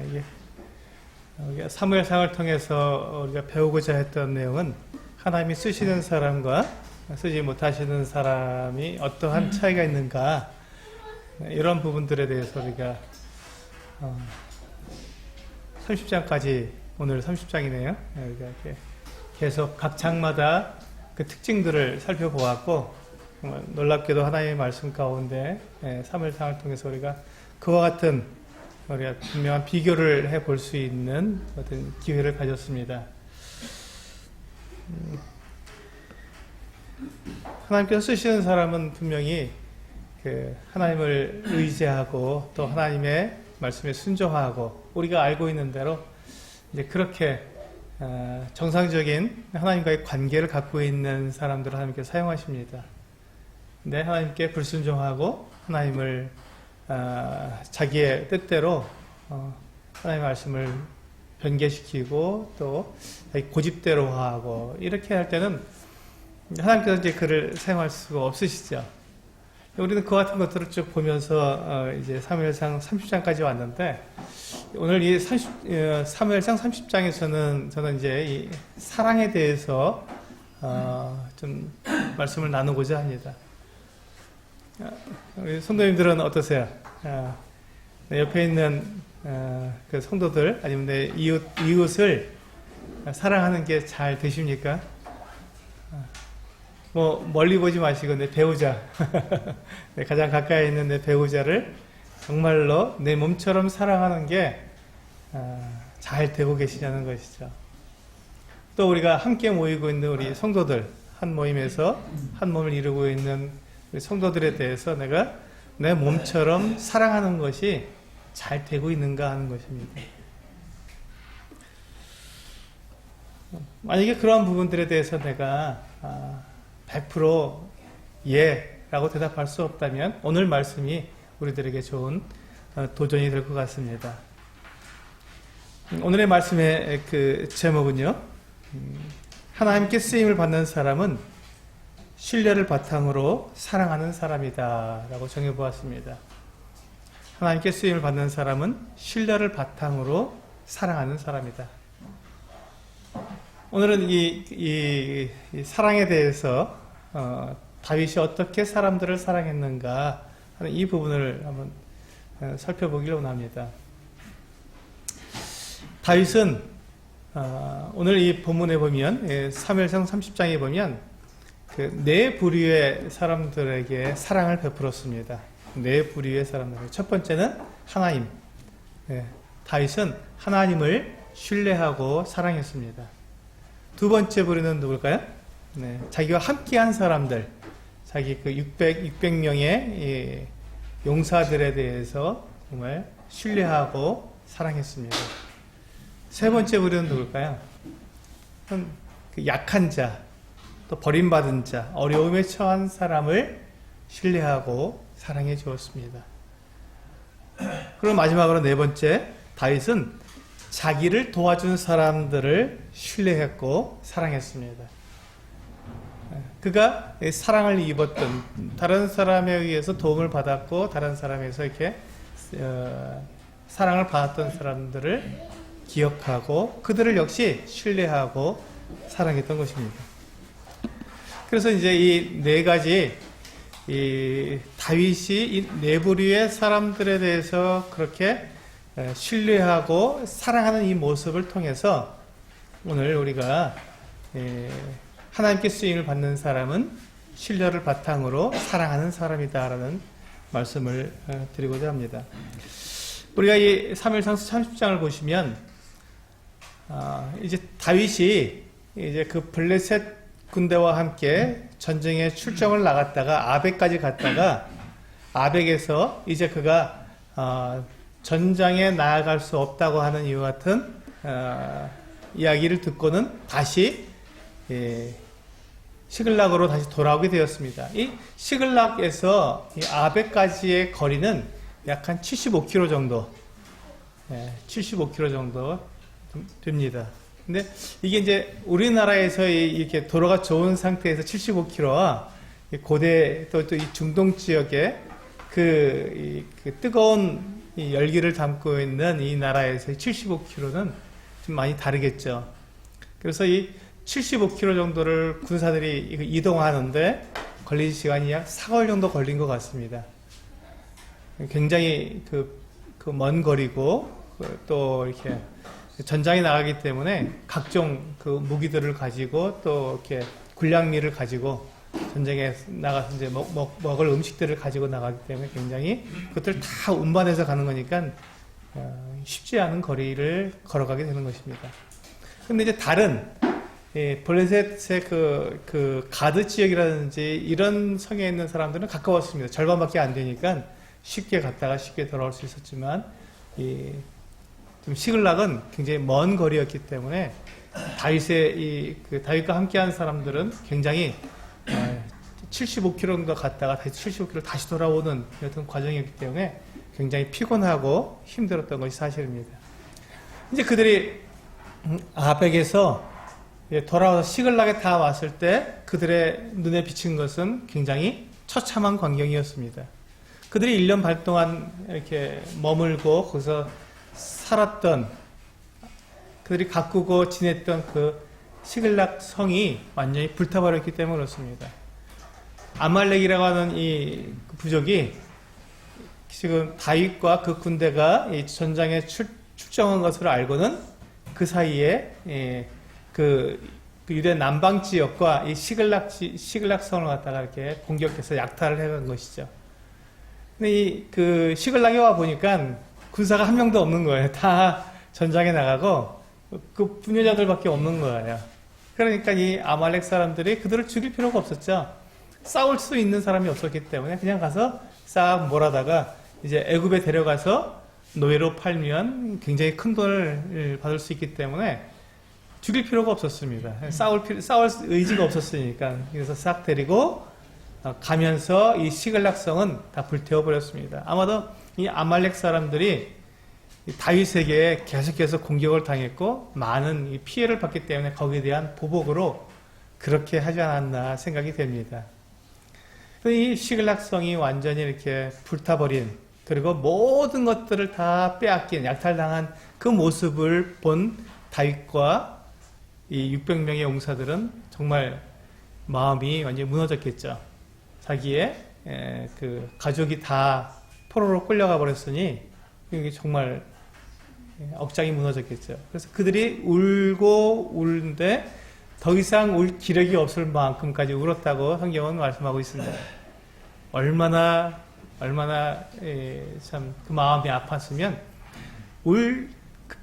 이게 우리가 사무엘상을 통해서 우리가 배우고자 했던 내용은 하나님이 쓰시는 사람과 쓰지 못하시는 사람이 어떠한 차이가 있는가, 이런 부분들에 대해서 우리가 30장까지, 오늘 30장이네요. 우리가 이렇게 계속 각 장마다 그 특징들을 살펴보았고, 놀랍게도 하나님의 말씀 가운데 사무엘상을 통해서 우리가 그와 같은 우리가 분명한 비교를 해볼 수 있는 어떤 기회를 가졌습니다. 하나님께서 쓰시는 사람은 분명히 그 하나님을 의지하고 또 하나님의 말씀에 순종하고, 우리가 알고 있는 대로 이제 그렇게 정상적인 하나님과의 관계를 갖고 있는 사람들을 하나님께서 사용하십니다. 근데 하나님께 불순종하고 하나님을 자기의 뜻대로 하나님의 말씀을 변개시키고 또 고집대로 하고, 이렇게 할 때는 하나님께서 이제 그를 사용할 수가 없으시죠. 우리는 그 같은 것들을 쭉 보면서 이제 사무엘상 30장까지 왔는데, 오늘 이 사무엘상 30장에서는 저는 이제 이 사랑에 대해서 좀 말씀을 나누고자 합니다. 우리 성도님들은 어떠세요? 옆에 있는 그 성도들, 아니면 내 이웃을 사랑하는 게 잘 되십니까? 뭐 멀리 보지 마시고 내 배우자, 가장 가까이 있는 내 배우자를 정말로 내 몸처럼 사랑하는 게 잘 되고 계시냐는 것이죠. 또 우리가 함께 모이고 있는 우리 성도들, 한 모임에서 한 몸을 이루고 있는 우리 성도들에 대해서 내가 내 몸처럼 사랑하는 것이 잘 되고 있는가 하는 것입니다. 만약에 그러한 부분들에 대해서 내가 100% 예라고 대답할 수 없다면 오늘 말씀이 우리들에게 좋은 도전이 될 것 같습니다. 오늘의 말씀의 그 제목은요, 하나님께 쓰임을 받는 사람은 신뢰를 바탕으로 사랑하는 사람이다 라고 정해보았습니다. 하나님께 쓰임을 받는 사람은 신뢰를 바탕으로 사랑하는 사람이다. 오늘은 이 사랑에 대해서 다윗이 어떻게 사람들을 사랑했는가 하는 이 부분을 한번 살펴보기를 원합니다. 다윗은 오늘 이 본문에 보면, 사무엘상 30장에 보면 그 네 부류의 사람들에게 사랑을 베풀었습니다. 네 부류의 사람들. 첫 번째는 하나님. 다윗은 하나님을 신뢰하고 사랑했습니다. 두 번째 부류는 누굴까요? 자기와 함께한 사람들, 자기 그 600명의 용사들에 대해서 정말 신뢰하고 사랑했습니다. 세 번째 부류는 누굴까요? 그 약한 자, 또 버림받은 자, 어려움에 처한 사람을 신뢰하고 사랑해 주었습니다. 그리고 마지막으로 네 번째, 다윗은 자기를 도와준 사람들을 신뢰했고 사랑했습니다. 그가 사랑을 입었던, 다른 사람에 의해서 도움을 받았고 다른 사람에서 이렇게 사랑을 받았던 사람들을 기억하고 그들을 역시 신뢰하고 사랑했던 것입니다. 그래서 이제 이 네 가지, 다윗이 이 네 부류의 사람들에 대해서 그렇게 신뢰하고 사랑하는 이 모습을 통해서 오늘 우리가 하나님께 쓰임을 받는 사람은 신뢰를 바탕으로 사랑하는 사람이다라는 말씀을 드리고자 합니다. 우리가 이 사무엘상 30장을 보시면 이제 다윗이 이제 그 블레셋 군대와 함께 전쟁에 출정을 나갔다가 아벡까지 갔다가 아벡에서 이제 그가 전장에 나아갈 수 없다고 하는 이와 같은 이야기를 듣고는 다시 시글락으로 다시 돌아오게 되었습니다. 이 시글락에서 이 아벡까지의 거리는 약 한 75km 정도, 75km 정도 됩니다. 근데 이게 이제 우리나라에서 이렇게 도로가 좋은 상태에서 75km와 고대 또 이 중동 지역의 그 뜨거운 이 열기를 담고 있는 이 나라에서의 75km는 좀 많이 다르겠죠. 그래서 이 75km 정도를 군사들이 이동하는데 걸린 시간이 약 4개월 정도 걸린 것 같습니다. 굉장히 그 먼 거리고 또 이렇게 전장에 나가기 때문에 각종 그 무기들을 가지고 또 이렇게 군량미를 가지고 전쟁에 나가서 이제 먹을 음식들을 가지고 나가기 때문에 굉장히 그것들 다 운반해서 가는 거니까 쉽지 않은 거리를 걸어가게 되는 것입니다. 근데 이제 다른 블레셋의 그 가드 지역이라든지 이런 성에 있는 사람들은 가까웠습니다. 절반밖에 안 되니까 쉽게 갔다가 쉽게 돌아올 수 있었지만 좀 시글락은 굉장히 먼 거리였기 때문에 다윗과 함께한 사람들은 굉장히 75km 정도 갔다가 다시 75km 다시 돌아오는 어떤 과정이었기 때문에 굉장히 피곤하고 힘들었던 것이 사실입니다. 이제 그들이 아벡에서 돌아와서 시글락에 다 왔을 때 그들의 눈에 비친 것은 굉장히 처참한 광경이었습니다. 그들이 1년 반 동안 이렇게 머물고 거기서 살았던, 그들이 가꾸고 지냈던 그 시글락 성이 완전히 불타버렸기 때문에 그렇습니다. 아말렉이라고 하는 이 부족이 지금 다윗과 그 군대가 이 전장에 출정한 것을 알고는 그 사이에 그 유대 남방 지역과 이 시글락 성을 갖다가 이렇게 공격해서 약탈을 해간 것이죠. 근데 그 시글락에 와 보니까 군사가 한 명도 없는 거예요. 다 전장에 나가고 그 부녀자들밖에 없는 거예요. 그러니까 이 아말렉 사람들이 그들을 죽일 필요가 없었죠. 싸울 수 있는 사람이 없었기 때문에 그냥 가서 싹 몰아다가 이제 애굽에 데려가서 노예로 팔면 굉장히 큰 돈을 받을 수 있기 때문에 죽일 필요가 없었습니다. 싸울 의지가 없었으니까. 그래서 싹 데리고 가면서 이 시글락성은 다 불태워버렸습니다. 아마도 이 아말렉 사람들이 다윗에게 계속해서 공격을 당했고 많은 피해를 받기 때문에 거기에 대한 보복으로 그렇게 하지 않았나 생각이 됩니다. 이 시글락성이 완전히 이렇게 불타버린, 그리고 모든 것들을 다 빼앗긴, 약탈당한 그 모습을 본 다윗과 이 600명의 용사들은 정말 마음이 완전히 무너졌겠죠. 자기의 그 가족이 다 포로로 끌려가 버렸으니 이게 정말 억장이 무너졌겠죠. 그래서 그들이 울고 우는데 더 이상 울 기력이 없을 만큼까지 울었다고 성경은 말씀하고 있습니다. 얼마나 참 그 마음이 아팠으면 울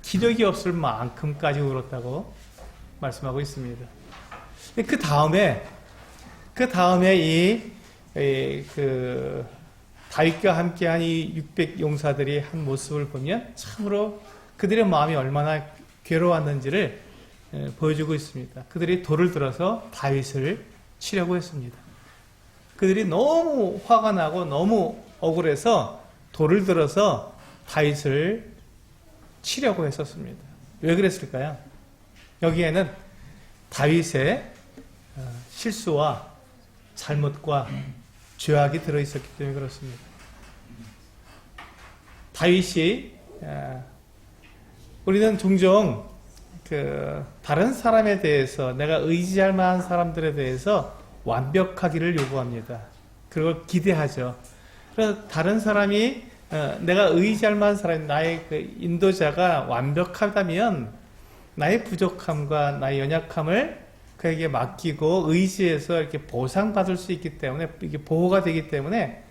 기력이 없을 만큼까지 울었다고 말씀하고 있습니다. 그 다음에 그 다윗과 함께한 이 600 용사들이 한 모습을 보면 참으로 그들의 마음이 얼마나 괴로웠는지를 보여주고 있습니다. 그들이 돌을 들어서 다윗을 치려고 했습니다. 그들이 너무 화가 나고 너무 억울해서 돌을 들어서 다윗을 치려고 했었습니다. 왜 그랬을까요? 여기에는 다윗의 실수와 잘못과 죄악이 들어있었기 때문에 그렇습니다. 다윗이 우리는 종종 다른 사람에 대해서, 내가 의지할 만한 사람들에 대해서 완벽하기를 요구합니다. 그걸 기대하죠. 그래서 다른 사람이 내가 의지할 만한 사람, 나의 그 인도자가 완벽하다면 나의 부족함과 나의 연약함을 그에게 맡기고 의지해서 이렇게 보상받을 수 있기 때문에, 이게 보호가 되기 때문에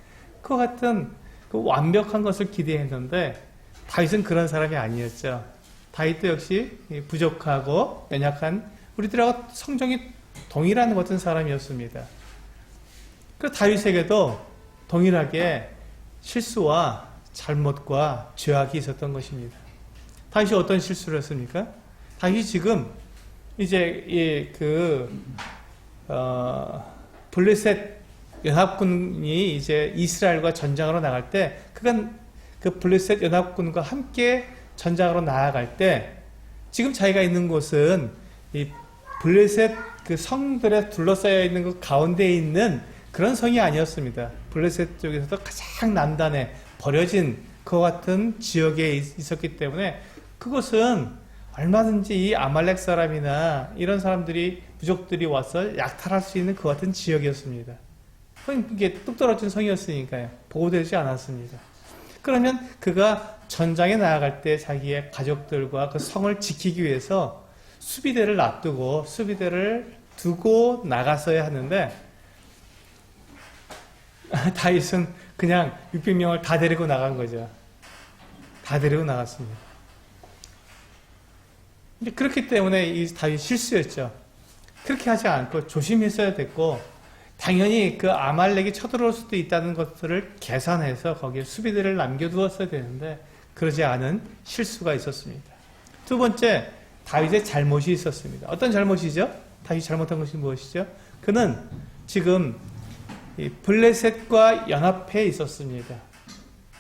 그 같은 그 완벽한 것을 기대했는데 다윗은 그런 사람이 아니었죠. 다윗도 역시 부족하고 연약한 우리들하고 성정이 동일한 같은 사람이었습니다. 그 다윗에게도 동일하게 실수와 잘못과 죄악이 있었던 것입니다. 다윗이 어떤 실수를 했습니까? 다윗이 지금 이제 블레셋 연합군이 이제 이스라엘과 전장으로 나갈 때, 그간 그 블레셋 연합군과 함께 전장으로 나아갈 때, 지금 자기가 있는 곳은 이 블레셋 그 성들에 둘러싸여 있는 그 가운데에 있는 그런 성이 아니었습니다. 블레셋 쪽에서도 가장 남단에 버려진 그와 같은 지역에 있었기 때문에 그것은 얼마든지 이 아말렉 사람이나 이런 사람들이 부족들이 와서 약탈할 수 있는 그 같은 지역이었습니다. 이게 뚝 떨어진 성이었으니까요. 보호되지 않았습니다. 그러면 그가 전장에 나아갈 때 자기의 가족들과 그 성을 지키기 위해서 수비대를 놔두고 수비대를 두고 나갔어야 하는데 다윗은 그냥 600명을 다 데리고 나간 거죠. 다 데리고 나갔습니다. 그렇기 때문에 이 다윗 실수였죠. 그렇게 하지 않고 조심했어야 됐고 당연히 그 아말렉이 쳐들어올 수도 있다는 것들을 계산해서 거기에 수비대를 남겨두었어야 되는데 그러지 않은 실수가 있었습니다. 두 번째, 다윗의 잘못이 있었습니다. 어떤 잘못이죠? 다윗이 잘못한 것이 무엇이죠? 그는 지금 이 블레셋과 연합해 있었습니다.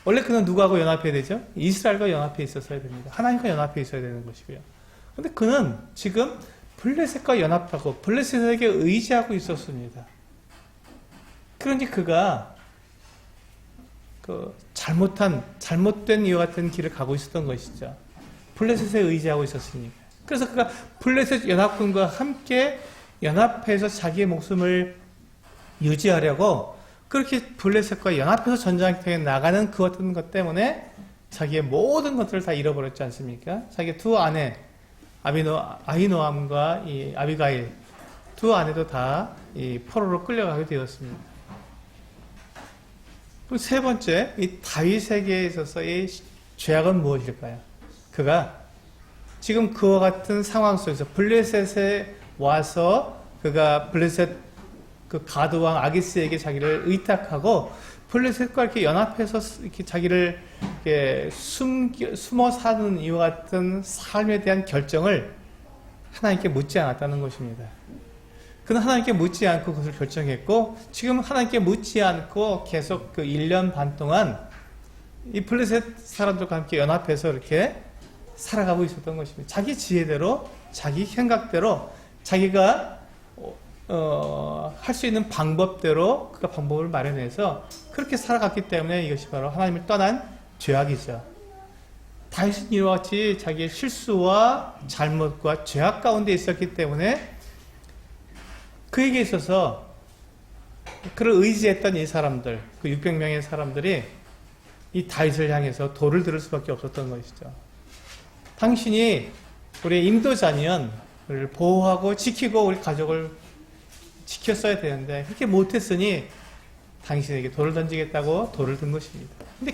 원래 그는 누구하고 연합해야 되죠? 이스라엘과 연합해 있었어야 됩니다. 하나님과 연합해 있어야 되는 것이고요. 근데 그는 지금 블레셋과 연합하고 블레셋에게 의지하고 있었습니다. 그러니 그가 그 잘못된 이와 같은 길을 가고 있었던 것이죠. 블레셋에 의지하고 있었으니까. 그래서 그가 블레셋 연합군과 함께 연합해서 자기의 목숨을 유지하려고 그렇게 블레셋과 연합해서 전장터에 나가는 그 어떤 것 때문에 자기의 모든 것들을 다 잃어버렸지 않습니까? 자기의 두 아내 아히노암과 이 아비가일 두 아내도 다 이 포로로 끌려가게 되었습니다. 그리고 세 번째, 이 다윗에게 있어서의 죄악은 무엇일까요? 그가 지금 그와 같은 상황 속에서 블레셋에 와서 그가 블레셋 그 가드왕 아기스에게 자기를 의탁하고 블레셋과 이렇게 연합해서 이렇게 자기를 이렇게 숨어 사는 이와 같은 삶에 대한 결정을 하나님께 묻지 않았다는 것입니다. 그는 하나님께 묻지 않고 그것을 결정했고 지금 하나님께 묻지 않고 계속 그 1년 반 동안 이 블레셋 사람들과 함께 연합해서 이렇게 살아가고 있었던 것입니다. 자기 지혜대로 자기 생각대로 자기가 할 수 있는 방법대로 그가 방법을 마련해서 그렇게 살아갔기 때문에 이것이 바로 하나님을 떠난 죄악이죠. 다윗은 이와 같이 자기의 실수와 잘못과 죄악 가운데 있었기 때문에 그에게 있어서 그를 의지했던 이 사람들, 그 600명의 사람들이 이 다윗을 향해서 돌을 들을 수밖에 없었던 것이죠. 당신이 우리의 인도자면 우리를 보호하고 지키고 우리 가족을 지켰어야 되는데 그렇게 못했으니 당신에게 돌을 던지겠다고 돌을 든 것입니다. 근데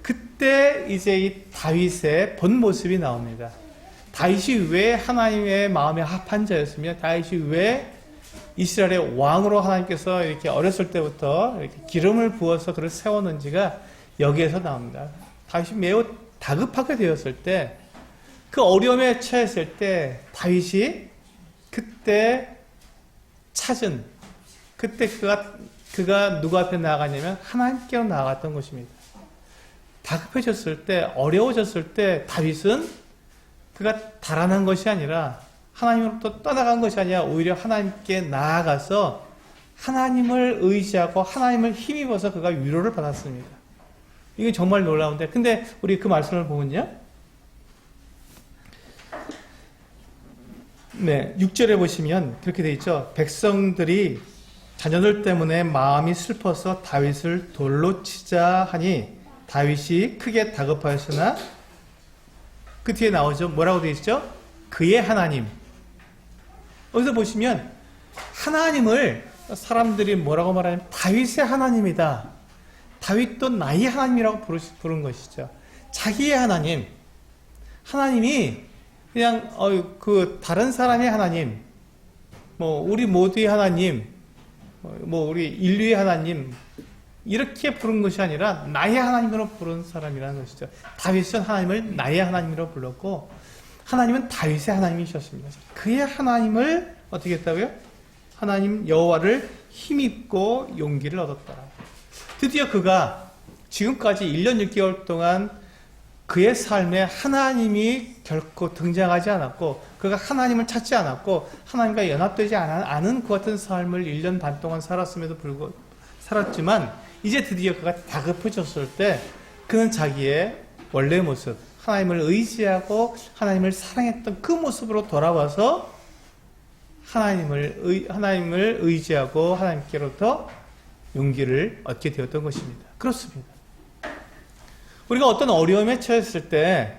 그때 이제 이 다윗의 본 모습이 나옵니다. 다윗이 왜 하나님의 마음에 합한 자였으며 다윗이 왜 이스라엘의 왕으로 하나님께서 이렇게 어렸을 때부터 이렇게 기름을 부어서 그를 세웠는지가 여기에서 나옵니다. 다윗이 매우 다급하게 되었을 때, 그 어려움에 처했을 때 다윗이 그때 찾은, 그때 그가 누구 앞에 나아갔냐면 하나님께로 나아갔던 것입니다. 다급해졌을 때, 어려워졌을 때 다윗은 그가 달아난 것이 아니라 하나님으로부터 떠나간 것이 아니라 오히려 하나님께 나아가서 하나님을 의지하고 하나님을 힘입어서 그가 위로를 받았습니다. 이게 정말 놀라운데, 근데 우리 그 말씀을 보면요, 네, 6절에 보시면 그렇게 돼 있죠. 백성들이 자녀들 때문에 마음이 슬퍼서 다윗을 돌로 치자 하니 다윗이 크게 다급하였으나, 그 뒤에 나오죠. 뭐라고 돼 있죠? 그의 하나님. 여기서 보시면 하나님을 사람들이 뭐라고 말하냐면 다윗의 하나님이다. 다윗도 나의 하나님이라고 부른 것이죠. 자기의 하나님. 하나님이 그냥 그 다른 사람의 하나님, 뭐 우리 모두의 하나님, 뭐 우리 인류의 하나님 이렇게 부른 것이 아니라 나의 하나님으로 부른 사람이라는 것이죠. 다윗은 하나님을 나의 하나님으로 불렀고 하나님은 다윗의 하나님이셨습니다. 그의 하나님을 어떻게 했다고요? 하나님 여호와를 힘입고 용기를 얻었다. 드디어 그가 지금까지 1년 6개월 동안 그의 삶에 하나님이 결코 등장하지 않았고 그가 하나님을 찾지 않았고 하나님과 연합되지 않은 그 같은 삶을 1년 반 동안 살았음에도 불구하고 살았지만 이제 드디어 그가 다급해졌을 때 그는 자기의 원래 모습, 하나님을 의지하고 하나님을 사랑했던 그 모습으로 돌아와서 하나님을 의지하고 하나님께로부터 용기를 얻게 되었던 것입니다. 그렇습니다. 우리가 어떤 어려움에 처했을 때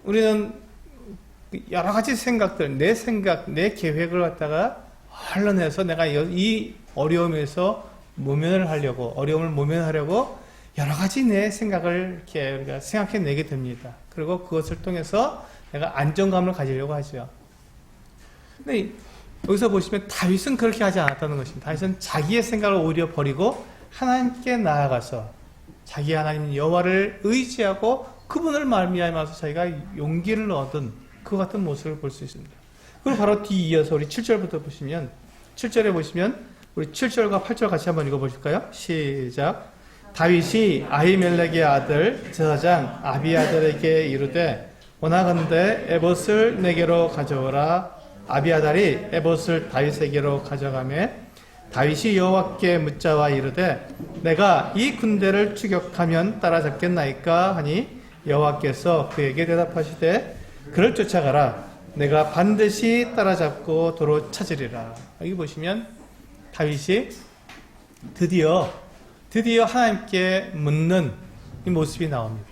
우리는 여러 가지 생각들, 내 생각, 내 계획을 갖다가 흘러내서 내가 이 어려움에서 어려움을 모면하려고 여러 가지 내 생각을 이렇게 우리가 생각해내게 됩니다. 그리고 그것을 통해서 내가 안정감을 가지려고 하죠. 근데 여기서 보시면 다윗은 그렇게 하지 않았다는 것입니다. 다윗은 자기의 생각을 오히려 버리고 하나님께 나아가서 자기 하나님 여호와를 의지하고 그분을 말미암아서 자기가 용기를 얻은 그 같은 모습을 볼 수 있습니다. 그리고 바로 뒤이어서 우리 7절부터 보시면 7절에 보시면 우리 7절과 8절 같이 한번 읽어보실까요? 시작. 다윗이 아히멜렉의 아들 제사장 아비아달에게 이르되 원하건대 에봇을 내게로 가져오라. 아비아달이 에봇을 다윗에게로 가져가매 다윗이 여호와께 묻자와 이르되 내가 이 군대를 추격하면 따라잡겠나이까 하니 여호와께서 그에게 대답하시되 그를 쫓아가라. 내가 반드시 따라잡고 도로 찾으리라. 여기 보시면 다윗이 드디어 하나님께 묻는 이 모습이 나옵니다.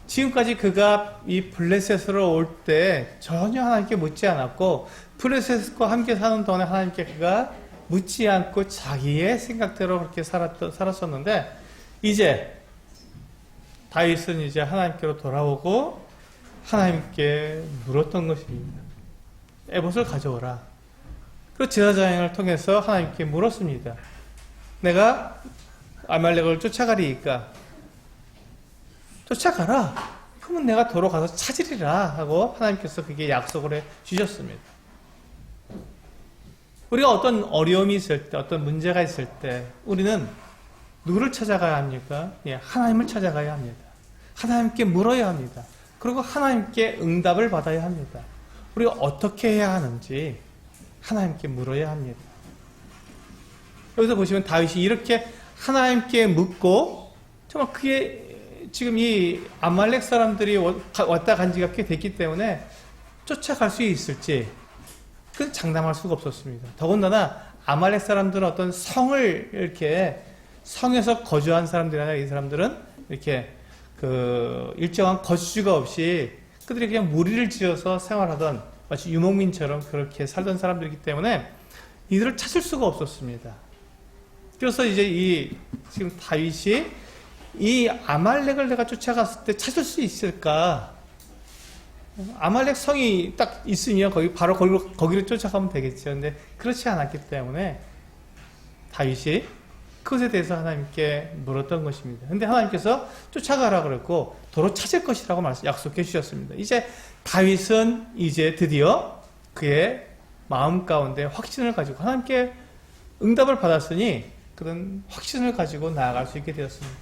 지금까지 그가 이 블레셋으로 올 때 전혀 하나님께 묻지 않았고 블레셋과 함께 사는 동안에 하나님께 그가 묻지 않고 자기의 생각대로 그렇게 살았었는데 이제 다윗은 이제 하나님께로 돌아오고 하나님께 물었던 것입니다. 에봇을 가져오라. 그 제사장을 통해서 하나님께 물었습니다. 내가 아말렉을 쫓아가리이까? 쫓아가라. 그러면 내가 도로 가서 찾으리라 하고 하나님께서 그게 약속을 해 주셨습니다. 우리가 어떤 어려움이 있을 때, 어떤 문제가 있을 때 우리는 누구를 찾아가야 합니까? 예, 하나님을 찾아가야 합니다. 하나님께 물어야 합니다. 그리고 하나님께 응답을 받아야 합니다. 우리가 어떻게 해야 하는지 하나님께 물어야 합니다. 여기서 보시면 다윗이 이렇게 하나님께 묻고 정말 그게 지금 이 아말렉 사람들이 왔다 간 지가 꽤 됐기 때문에 쫓아갈 수 있을지 그건 장담할 수가 없었습니다. 더군다나 아말렉 사람들은 어떤 성을 이렇게 성에서 거주한 사람들이 아니라 이 사람들은 이렇게 그 일정한 거주지가 없이 그들이 그냥 무리를 지어서 생활하던 마치 유목민처럼 그렇게 살던 사람들이기 때문에 이들을 찾을 수가 없었습니다. 그래서 이제 지금 다윗이 이 아말렉을 내가 쫓아갔을 때 찾을 수 있을까? 아말렉 성이 딱 있으면 바로 거기를 쫓아가면 되겠죠. 근데 그렇지 않았기 때문에 다윗이 그것에 대해서 하나님께 물었던 것입니다. 근데 하나님께서 쫓아가라 그랬고 도로 찾을 것이라고 약속해 주셨습니다. 이제 다윗은 이제 드디어 그의 마음 가운데 확신을 가지고 하나님께 응답을 받았으니 그런 확신을 가지고 나아갈 수 있게 되었습니다.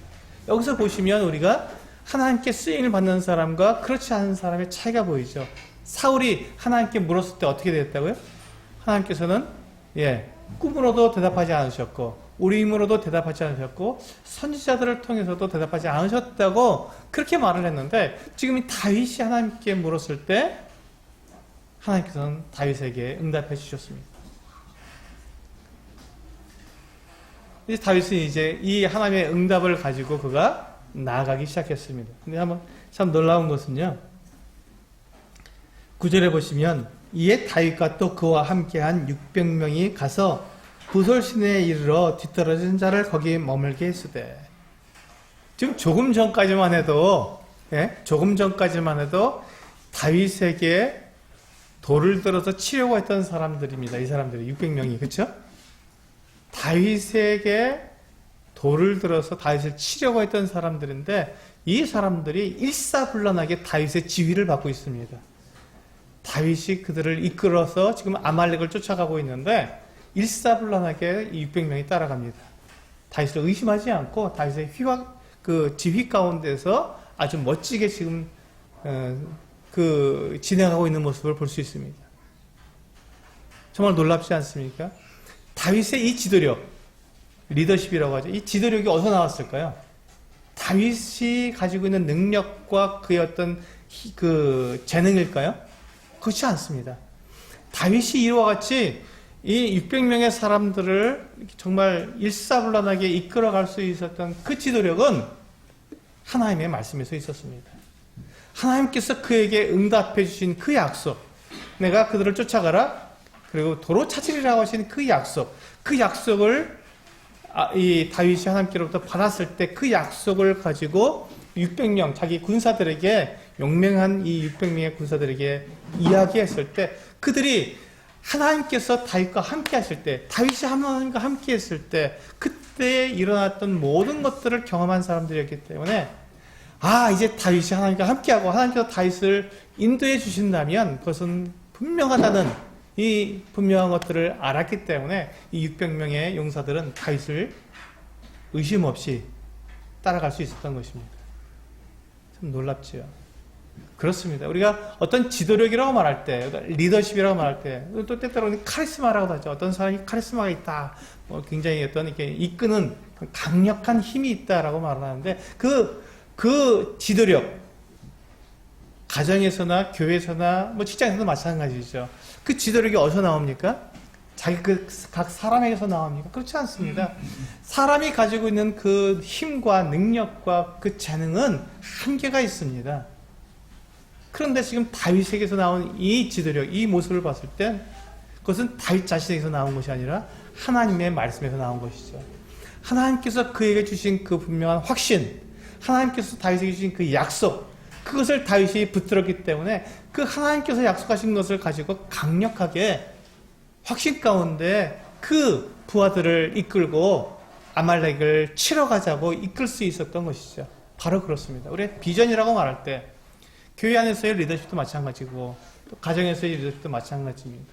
여기서 보시면 우리가 하나님께 쓰임을 받는 사람과 그렇지 않은 사람의 차이가 보이죠. 사울이 하나님께 물었을 때 어떻게 됐다고요? 하나님께서는 꿈으로도 대답하지 않으셨고 우리 힘으로도 대답하지 않으셨고 선지자들을 통해서도 대답하지 않으셨다고 그렇게 말을 했는데 지금 이 다윗이 하나님께 물었을 때 하나님께서는 다윗에게 응답해 주셨습니다. 이제 다윗은 이제 이 하나님의 응답을 가지고 그가 나아가기 시작했습니다. 근데 한번 참 놀라운 것은요. 9절에 보시면 이에 다윗과 또 그와 함께한 600명이 가서 부솔 시내에 이르러 뒤떨어진 자를 거기 머물게 했으되 지금 조금 전까지만 해도 다윗에게 돌을 들어서 치려고 했던 사람들입니다. 이 사람들이 600명이 그렇죠? 다윗에게 돌을 들어서 다윗을 치려고 했던 사람들인데 이 사람들이 일사불란하게 다윗의 지휘를 받고 있습니다. 다윗이 그들을 이끌어서 지금 아말렉을 쫓아가고 있는데 일사불란하게 600명이 따라갑니다. 다윗을 의심하지 않고 다윗의 지휘 가운데서 아주 멋지게 지금 진행하고 있는 모습을 볼 수 있습니다. 정말 놀랍지 않습니까? 다윗의 이 지도력, 리더십이라고 하죠. 이 지도력이 어디서 나왔을까요? 다윗이 가지고 있는 능력과 그의 어떤 그 재능일까요? 그렇지 않습니다. 다윗이 이와 같이 이 600명의 사람들을 정말 일사불란하게 이끌어갈 수 있었던 그 지도력은 하나님의 말씀에서 있었습니다. 하나님께서 그에게 응답해 주신 그 약속, 내가 그들을 쫓아가라, 그리고 도로 찾으리라고 하신 그 약속, 그 약속을 이 다윗이 하나님께로부터 받았을 때 그 약속을 가지고 600명 자기 군사들에게, 용맹한 이 600명의 군사들에게 이야기했을 때, 그들이 하나님께서 다윗과 함께 하실 때, 다윗이 하나님과 함께 했을 때, 그때 일어났던 모든 것들을 경험한 사람들이었기 때문에, 이제 다윗이 하나님과 함께하고 하나님께서 다윗을 인도해 주신다면 그것은 분명하다는 이 분명한 것들을 알았기 때문에 이 600명의 용사들은 다윗을 의심 없이 따라갈 수 있었던 것입니다. 참 놀랍지요. 그렇습니다. 우리가 어떤 지도력이라고 말할 때, 리더십이라고 말할 때, 또 때때로는 카리스마라고도 하죠. 어떤 사람이 카리스마가 있다, 굉장히 어떤 이렇게 이끄는 강력한 힘이 있다라고 말하는데, 그 지도력, 가정에서나 교회에서나 직장에서도 마찬가지죠. 그 지도력이 어디서 나옵니까? 각 사람에게서 나옵니까? 그렇지 않습니다. 사람이 가지고 있는 그 힘과 능력과 그 재능은 한계가 있습니다. 그런데 지금 다윗에게서 나온 이 지도력, 이 모습을 봤을 땐 그것은 다윗 자신에게서 나온 것이 아니라 하나님의 말씀에서 나온 것이죠. 하나님께서 그에게 주신 그 분명한 확신, 하나님께서 다윗에게 주신 그 약속, 그것을 다윗이 붙들었기 때문에 그 하나님께서 약속하신 것을 가지고 강력하게 확신 가운데 그 부하들을 이끌고 아말렉을 치러 가자고 이끌 수 있었던 것이죠. 바로 그렇습니다. 우리의 비전이라고 말할 때 교회 안에서의 리더십도 마찬가지고 또 가정에서의 리더십도 마찬가지입니다.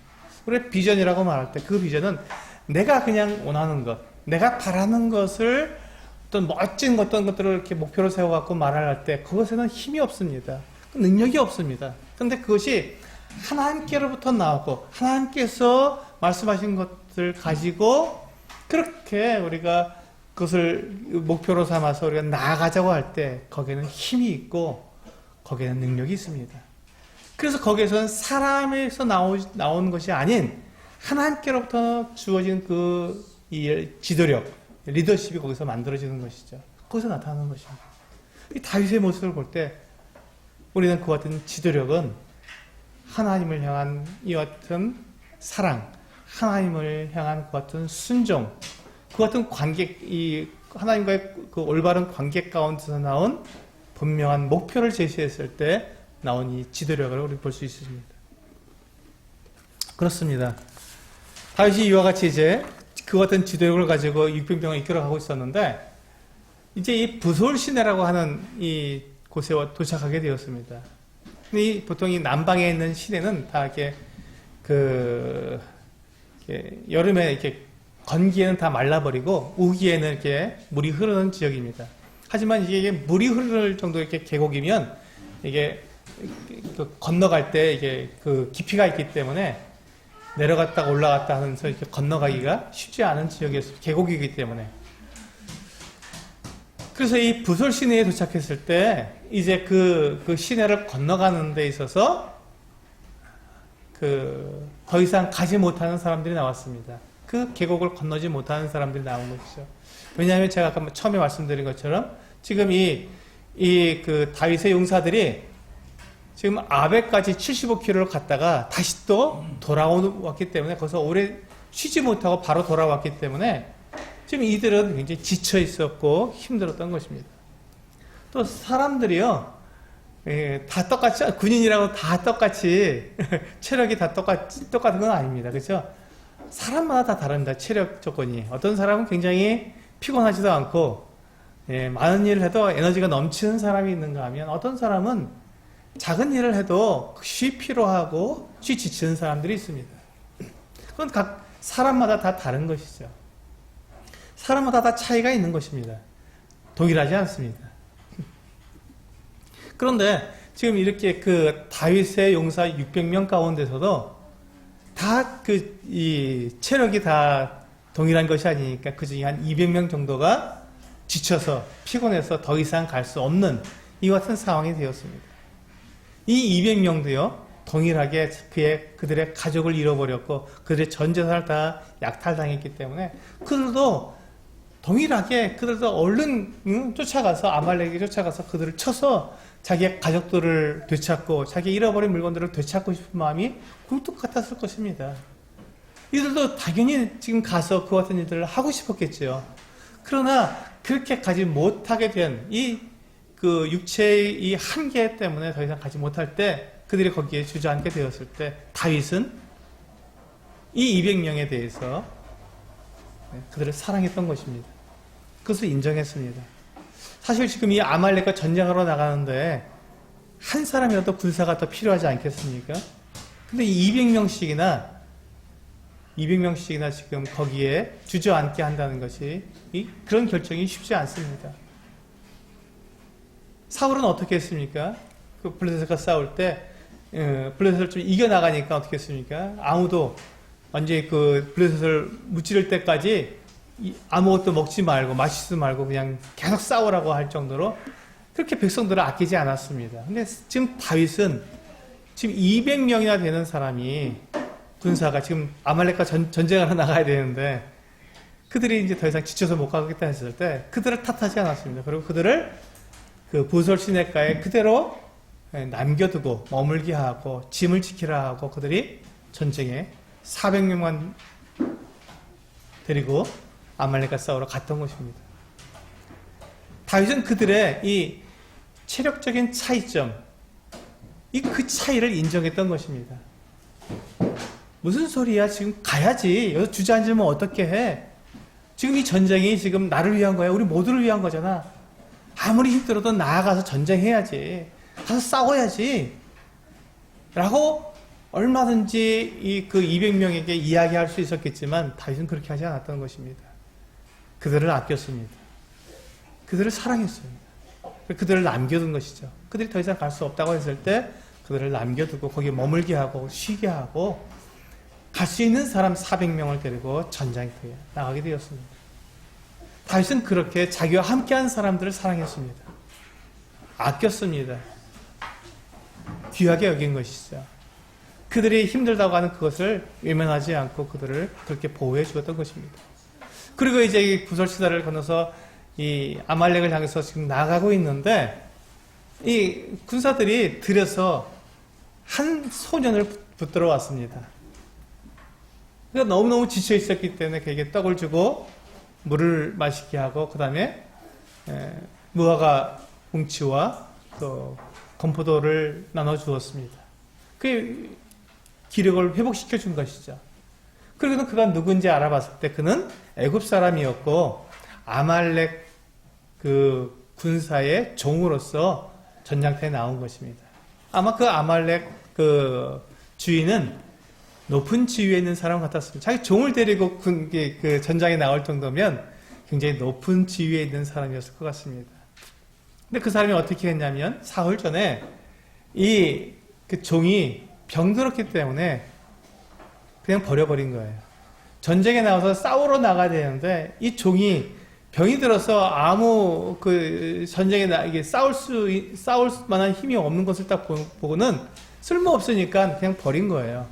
우리의 비전이라고 말할 때 그 비전은 내가 그냥 원하는 것, 내가 바라는 것을 어떤 멋진 어떤 것들을 이렇게 목표로 세워갖고 말할 때 그것에는 힘이 없습니다. 능력이 없습니다. 그런데 그것이 하나님께로부터 나오고 하나님께서 말씀하신 것을 가지고 그렇게 우리가 그것을 목표로 삼아서 우리가 나아가자고 할 때 거기에는 힘이 있고 거기에는 능력이 있습니다. 그래서 거기에서는 사람에서 나오는 것이 아닌 하나님께로부터 주어진 이 지도력, 리더십이 거기서 만들어지는 것이죠. 거기서 나타나는 것입니다. 이 다윗의 모습을 볼 때 우리는 그 같은 지도력은 하나님을 향한 이 같은 사랑, 하나님을 향한 그 같은 순종, 그 같은 관계, 이 하나님과의 그 올바른 관계 가운데서 나온 분명한 목표를 제시했을 때 나온 이 지도력을 우리 볼 수 있습니다. 그렇습니다. 다윗이 이와 같이 이제 그 같은 지도력을 가지고 600명을 이끌어가고 있었는데 이제 이 부솔 시내라고 하는 이 곳에 도착하게 되었습니다. 보통 이 남방에 있는 시내는 다 이렇게 여름에 이렇게 건기에는 다 말라버리고 우기에는 이렇게 물이 흐르는 지역입니다. 하지만 이게 물이 흐를 정도 이렇게 계곡이면 이게 건너갈 때 이게 그 깊이가 있기 때문에 내려갔다가 올라갔다 하면서 이렇게 건너가기가 쉽지 않은 지역이었어요. 계곡이기 때문에. 그래서 이 부솔 시내에 도착했을 때 이제 그 시내를 건너가는 데 있어서 더 이상 가지 못하는 사람들이 나왔습니다. 그 계곡을 건너지 못하는 사람들이 나온 것이죠. 왜냐하면 제가 아까 처음에 말씀드린 것처럼 지금 그 다윗의 용사들이 지금 아벡까지 75km를 갔다가 다시 또 돌아왔기 때문에 거기서 오래 쉬지 못하고 바로 돌아왔기 때문에 지금 이들은 굉장히 지쳐 있었고 힘들었던 것입니다. 또 사람들이요, 다 똑같이, 군인이라고 다 똑같이, 체력이 다 똑같은 건 아닙니다. 그렇죠? 사람마다 다 다릅니다. 체력 조건이. 어떤 사람은 굉장히 피곤하지도 않고, 많은 일을 해도 에너지가 넘치는 사람이 있는가 하면 어떤 사람은 작은 일을 해도 쉬 피로하고 쉬 지치는 사람들이 있습니다. 그건 각 사람마다 다 다른 것이죠. 사람마다 다 차이가 있는 것입니다. 동일하지 않습니다. 그런데 지금 이렇게 그 다윗의 용사 600명 가운데서도 다 이 체력이 다 동일한 것이 아니니까 그 중에 한 200명 정도가 지쳐서 피곤해서 더 이상 갈 수 없는 이와 같은 상황이 되었습니다. 이 200명도요 동일하게 그들의 가족을 잃어버렸고 그들의 전 재산을 다 약탈당했기 때문에 그들도 동일하게 그들도 얼른 쫓아가서 아말렉이 쫓아가서 그들을 쳐서 자기의 가족들을 되찾고 자기 잃어버린 물건들을 되찾고 싶은 마음이 굴뚝 같았을 것입니다. 이들도 당연히 지금 가서 그와 같은 일들을 하고 싶었겠죠. 그러나 그렇게 가지 못하게 된 그 육체의 이 한계 때문에 더 이상 가지 못할 때 그들이 거기에 주저앉게 되었을 때 다윗은 이 200명에 대해서 그들을 사랑했던 것입니다. 그것을 인정했습니다. 사실 지금 이 아말렉과 전쟁하러 나가는데 한 사람이라도 군사가 더 필요하지 않겠습니까? 근데 이 200명씩이나 지금 거기에 주저앉게 한다는 것이 그런 결정이 쉽지 않습니다. 사울은 어떻게 했습니까? 그 블레셋과 싸울 때 블레셋을 좀 이겨나가니까 어떻게 했습니까? 아무도 완전히 그 블레셋을 무찌를 때까지 아무것도 먹지 말고 마시지 말고 그냥 계속 싸우라고 할 정도로 그렇게 백성들을 아끼지 않았습니다. 근데 지금 다윗은 지금 200명이나 되는 사람이 군사가 지금 아말렉과 전쟁하러 나가야 되는데 그들이 이제 더 이상 지쳐서 못 가겠다 했을 때 그들을 탓하지 않았습니다. 그리고 그들을 그 부설 시내가에 그대로 남겨두고 머물게 하고 짐을 지키라 하고 그들이 전쟁에 400명만 데리고 아말렉과 싸우러 갔던 것입니다. 다윗은 그들의 이 체력적인 차이점, 그 차이를 인정했던 것입니다. 무슨 소리야? 지금 가야지. 여기서 주저앉으면 어떻게 해? 지금 이 전쟁이 지금 나를 위한 거야. 우리 모두를 위한 거잖아. 아무리 힘들어도 나아가서 전쟁해야지. 가서 싸워야지. 라고 얼마든지 그 200명에게 이야기할 수 있었겠지만 다윗은 그렇게 하지 않았던 것입니다. 그들을 아꼈습니다. 그들을 사랑했습니다. 그들을 남겨둔 것이죠. 그들이 더 이상 갈 수 없다고 했을 때 그들을 남겨두고 거기에 머물게 하고 쉬게 하고 갈 수 있는 사람 400명을 데리고 전장터에 나가게 되었습니다. 다윗은 그렇게 자기와 함께한 사람들을 사랑했습니다. 아꼈습니다. 귀하게 여긴 것이죠. 그들이 힘들다고 하는 그것을 외면하지 않고 그들을 그렇게 보호해 주었던 것입니다. 그리고 이제 이 구설시다를 건너서 이 아말렉을 향해서 지금 나가고 있는데 이 군사들이 들여서 한 소년을 붙들어 왔습니다. 그러니까 너무너무 지쳐 있었기 때문에 그에게 떡을 주고 물을 마시게 하고 그 다음에 무화과 뭉치와 또 건포도를 나눠 주었습니다. 그 기력을 회복시켜 준 것이죠. 그리고 그가 누군지 알아봤을 때 그는 애굽 사람이었고 아말렉 그 군사의 종으로서 전장터에 나온 것입니다. 아마 그 아말렉 그 주인은 높은 지위에 있는 사람 같았습니다. 자기 종을 데리고 그 전장에 나올 정도면 굉장히 높은 지위에 있는 사람이었을 것 같습니다. 근데 그 사람이 어떻게 했냐면 사흘 전에 그 종이 병들었기 때문에 그냥 버려버린 거예요. 전쟁에 나와서 싸우러 나가야 되는데 이 종이 병이 들어서 아무 그 전쟁에 이게 싸울 만한 힘이 없는 것을 딱 보고는 쓸모없으니까 그냥 버린 거예요.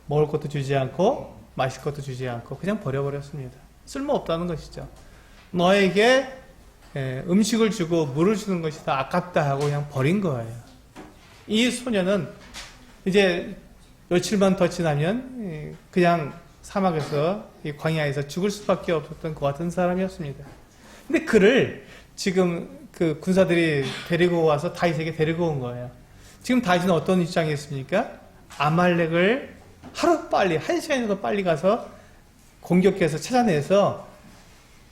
먹을 것도 주지 않고 마실 것도 주지 않고 그냥 버려버렸습니다. 쓸모없다는 것이죠. 너에게 음식을 주고 물을 주는 것이 더 아깝다 하고 그냥 버린 거예요. 이 소녀는 이제 며칠만 더 지나면 그냥 사막에서 이 광야에서 죽을 수밖에 없었던 그 같은 사람이었습니다. 근데 그를 지금 그 군사들이 데리고 와서 다윗에게 데리고 온 거예요. 지금 다윗은 어떤 입장에 있습니까? 아말렉을 하루빨리, 1시간이라도 빨리 가서 공격해서 찾아내서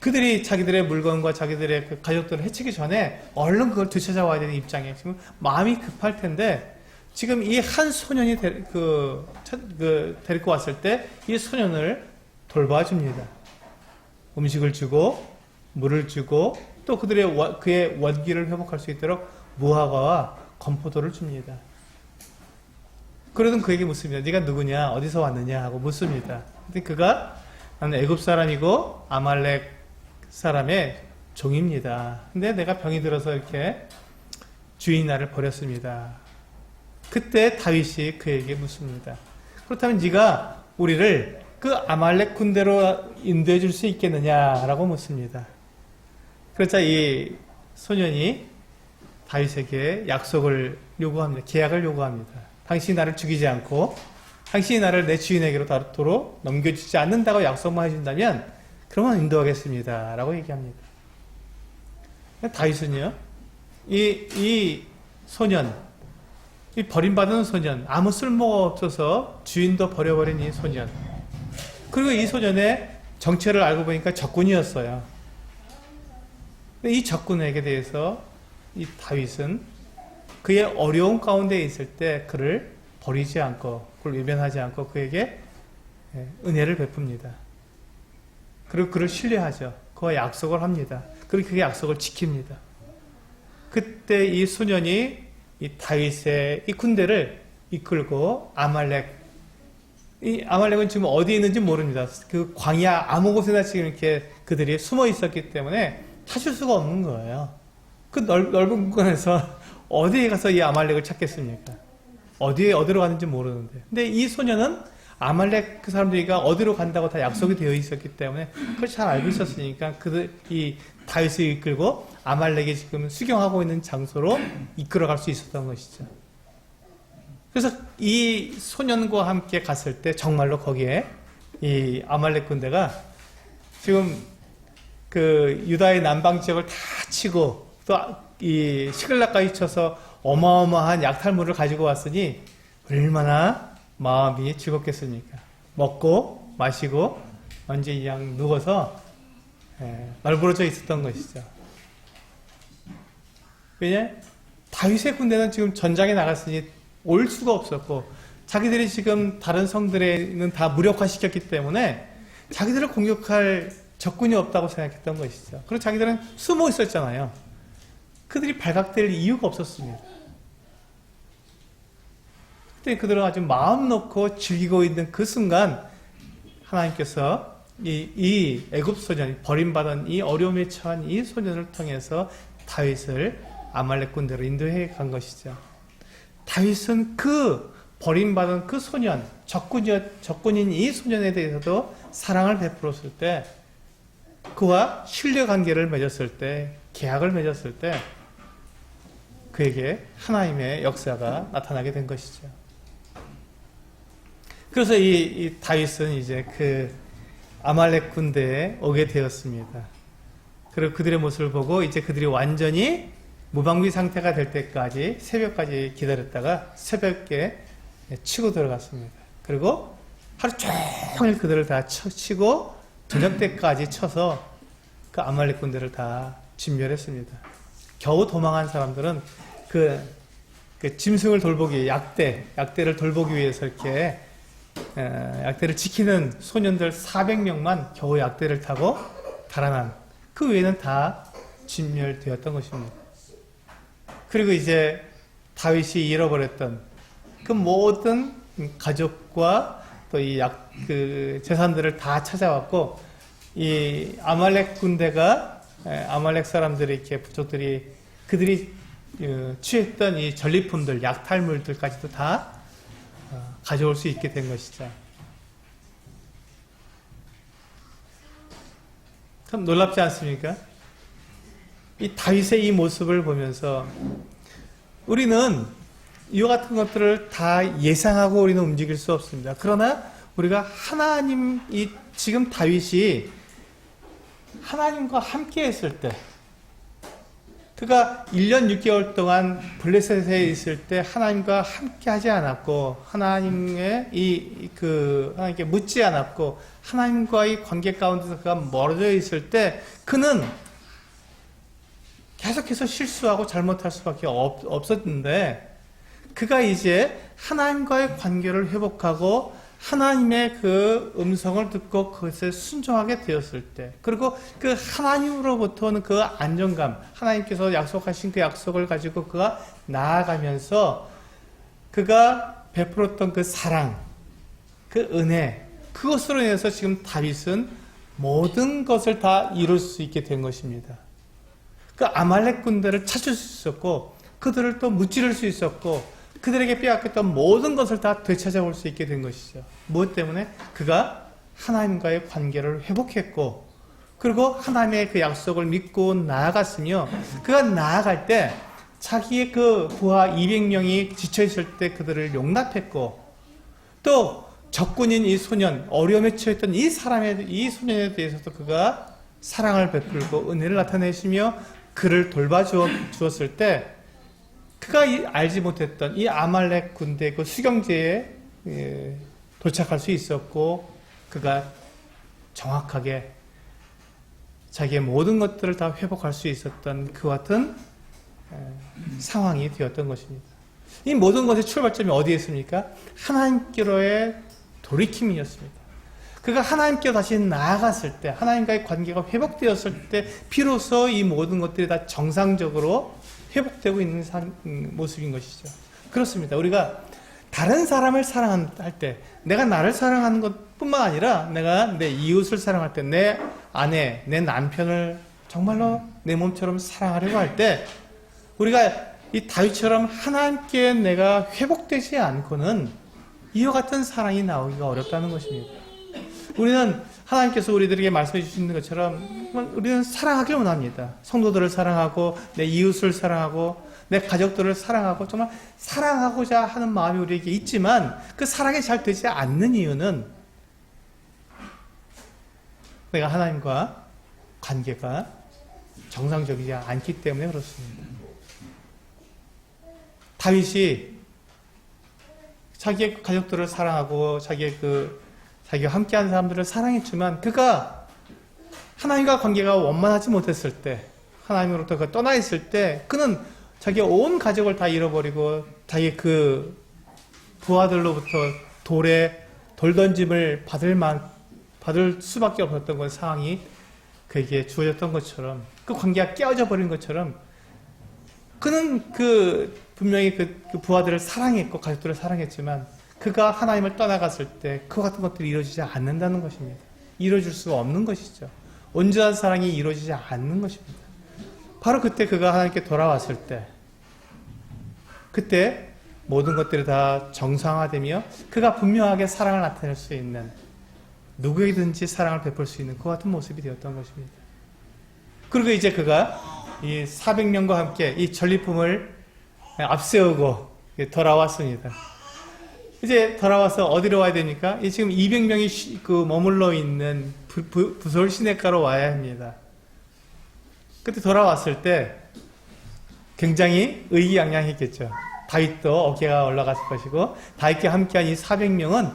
그들이 자기들의 물건과 자기들의 그 가족들을 해치기 전에 얼른 그걸 되찾아와야 되는 입장에 지금 마음이 급할 텐데 지금 이 한 소년이 데리고 왔을 때 이 소년을 돌봐줍니다. 음식을 주고 물을 주고 또 그의 원기를 회복할 수 있도록 무화과와 건포도를 줍니다. 그러던 그에게 묻습니다. 네가 누구냐? 어디서 왔느냐? 하고 묻습니다. 근데 그가 나는 애굽 사람이고 아말렉 사람의 종입니다. 근데 내가 병이 들어서 이렇게 주인이 나를 버렸습니다. 그때 다윗이 그에게 묻습니다. 그렇다면 네가 우리를 그 아말렉 군대로 인도해 줄 수 있겠느냐라고 묻습니다. 그러자 이 소년이 다윗에게 약속을 요구합니다. 계약을 요구합니다. 당신이 나를 죽이지 않고 당신이 나를 내 주인에게로 다루도록 넘겨주지 않는다고 약속만 해준다면 그러면 인도하겠습니다 라고 얘기합니다. 다윗은요 이 소년, 이 버림받은 소년, 아무 쓸모가 없어서 주인도 버려버린 이 소년, 그리고 이 소년의 정체를 알고 보니까 적군이었어요. 근데 이 적군에게 대해서 이 다윗은 그의 어려운 가운데 있을 때 그를 버리지 않고 그를 외면하지 않고 그에게 은혜를 베풉니다. 그리고 그를 신뢰하죠. 그와 약속을 합니다. 그리고 그 약속을 지킵니다. 그때 이 소년이 이 다윗의 이 군대를 이끌고 이 아말렉은 지금 어디에 있는지 모릅니다. 그 광야 아무 곳에나 지금 이렇게 그들이 숨어 있었기 때문에 찾을 수가 없는 거예요. 그 넓은 공간에서 어디에 가서 이 아말렉을 찾겠습니까? 어디로 가는지 모르는데. 근데 이 소년은 아말렉 그 사람들이가 어디로 간다고 다 약속이 되어 있었기 때문에 그걸 잘 알고 있었으니까 이 다윗을 이끌고 아말렉이 지금 수경하고 있는 장소로 이끌어갈 수 있었던 것이죠. 그래서 이 소년과 함께 갔을 때 정말로 거기에 이 아말렉 군대가 지금 그 유다의 남방 지역을 다 치고 또 이 시글락까지 쳐서 어마어마한 약탈물을 가지고 왔으니 얼마나 마음이 즐겁겠습니까? 먹고 마시고 언제 그냥 누워서 널브러져 있었던 것이죠. 왜냐? 다윗의 군대는 지금 전장에 나갔으니 올 수가 없었고 자기들이 지금 다른 성들에는 다 무력화시켰기 때문에 자기들을 공격할 적군이 없다고 생각했던 것이죠. 그리고 자기들은 숨어 있었잖아요. 그들이 발각될 이유가 없었습니다. 그때 그들은 아주 마음 놓고 즐기고 있는 그 순간 하나님께서 이 애굽 소년, 버림받은 이 어려움에 처한 이 소년을 통해서 다윗을 아말렉 군대로 인도해 간 것이죠. 다윗은 그 버림받은 그 소년, 적군인 이 소년에 대해서도 사랑을 베풀었을 때, 그와 신뢰 관계를 맺었을 때, 계약을 맺었을 때 그에게 하나님의 역사가 나타나게 된 것이죠. 그래서 이 다윗은 이제 그 아말렉 군대에 오게 되었습니다. 그리고 그들의 모습을 보고 이제 그들이 완전히 무방비 상태가 될 때까지 새벽까지 기다렸다가 새벽에 치고 들어갔습니다. 그리고 하루 종일 그들을 다 치고 저녁 때까지 쳐서 그 아말렉 군대를 다 진멸했습니다. 겨우 도망한 사람들은 그 짐승을 돌보기, 약대를 돌보기 위해서 이렇게 약대를 지키는 소년들 400명만 겨우 약대를 타고 달아난, 그 외에는 다 진멸되었던 것입니다. 그리고 이제 다윗이 잃어버렸던 그 모든 가족과 또 이 재산들을 다 찾아왔고, 이 아말렉 군대가, 아말렉 사람들이 이렇게 부족들이 그들이 취했던 이 전리품들, 약탈물들까지도 다 가져올 수 있게 된 것이죠. 참 놀랍지 않습니까? 이 다윗의 이 모습을 보면서 우리는 이와 같은 것들을 다 예상하고 우리는 움직일 수 없습니다. 그러나 우리가 지금 다윗이 하나님과 함께 했을 때, 그가 1년 6개월 동안 블레셋에 있을 때 하나님과 함께 하지 않았고, 하나님께 묻지 않았고, 하나님과의 관계 가운데서 그가 멀어져 있을 때, 그는 계속해서 실수하고 잘못할 수밖에 없었는데, 그가 이제 하나님과의 관계를 회복하고 하나님의 그 음성을 듣고 그것에 순종하게 되었을 때, 그리고 그 하나님으로부터는 그 안정감, 하나님께서 약속하신 그 약속을 가지고 그가 나아가면서 그가 베풀었던 그 사랑, 그 은혜, 그것으로 인해서 지금 다윗은 모든 것을 다 이룰 수 있게 된 것입니다. 그 아말렉 군대를 찾을 수 있었고 그들을 또 무찌를 수 있었고 그들에게 빼앗겼던 모든 것을 다 되찾아올 수 있게 된 것이죠. 무엇 때문에? 그가 하나님과의 관계를 회복했고 그리고 하나님의 그 약속을 믿고 나아갔으며 그가 나아갈 때 자기의 그 부하 200명이 지쳐있을 때 그들을 용납했고 또 적군인 이 소년, 어려움에 처했던 이 소년에 대해서도 그가 사랑을 베풀고 은혜를 나타내시며 그를 돌봐주었을 때 그가 알지 못했던 이 아말렉 군대 그 수경제에 도착할 수 있었고 그가 정확하게 자기의 모든 것들을 다 회복할 수 있었던 그 같은 상황이 되었던 것입니다. 이 모든 것의 출발점이 어디에 있습니까? 하나님께로의 돌이킴이었습니다. 그가 하나님께로 다시 나아갔을 때 하나님과의 관계가 회복되었을 때 비로소 이 모든 것들이 다 정상적으로 회복되고 있는 모습인 것이죠. 그렇습니다. 우리가 다른 사람을 사랑할 때 내가 나를 사랑하는 것뿐만 아니라 내가 내 이웃을 사랑할 때 내 아내, 내 남편을 정말로 내 몸처럼 사랑하려고 할 때 우리가 이 다윗처럼 하나님께 내가 회복되지 않고는 이와 같은 사랑이 나오기가 어렵다는 것입니다. 우리는 하나님께서 우리들에게 말씀해 주시는 것처럼 우리는 사랑하길 원합니다. 성도들을 사랑하고 내 이웃을 사랑하고 내 가족들을 사랑하고 정말 사랑하고자 하는 마음이 우리에게 있지만 그 사랑이 잘 되지 않는 이유는 내가 하나님과 관계가 정상적이지 않기 때문에 그렇습니다. 다윗이 자기의 가족들을 사랑하고 자기와 함께하는 사람들을 사랑했지만 그가 하나님과 관계가 원만하지 못했을 때 하나님으로부터 그가 떠나 있을 때 그는 자기의 온 가족을 다 잃어버리고 자기 그 부하들로부터 돌 던짐을 받을 수밖에 없었던 그 상황이 그에게 주어졌던 것처럼 그 관계가 깨어져 버린 것처럼 그는 분명히 그 부하들을 사랑했고 가족들을 사랑했지만 그가 하나님을 떠나갔을 때 그와 같은 것들이 이루어지지 않는다는 것입니다. 이루어질 수가 없는 것이죠. 온전한 사랑이 이루어지지 않는 것입니다. 바로 그때 그가 하나님께 돌아왔을 때 그때 모든 것들이 다 정상화되며 그가 분명하게 사랑을 나타낼 수 있는 누구에게든지 사랑을 베풀 수 있는 그 같은 모습이 되었던 것입니다. 그리고 이제 그가 이 400명과 함께 이 전리품을 앞세우고 돌아왔습니다. 이제 돌아와서 어디로 와야 됩니까? 지금 200명이 머물러 있는 부솔 시내가로 와야 합니다. 그때 돌아왔을 때 굉장히 의기양양했겠죠. 다윗도 어깨가 올라갔을 것이고 다윗과 함께한 이 400명은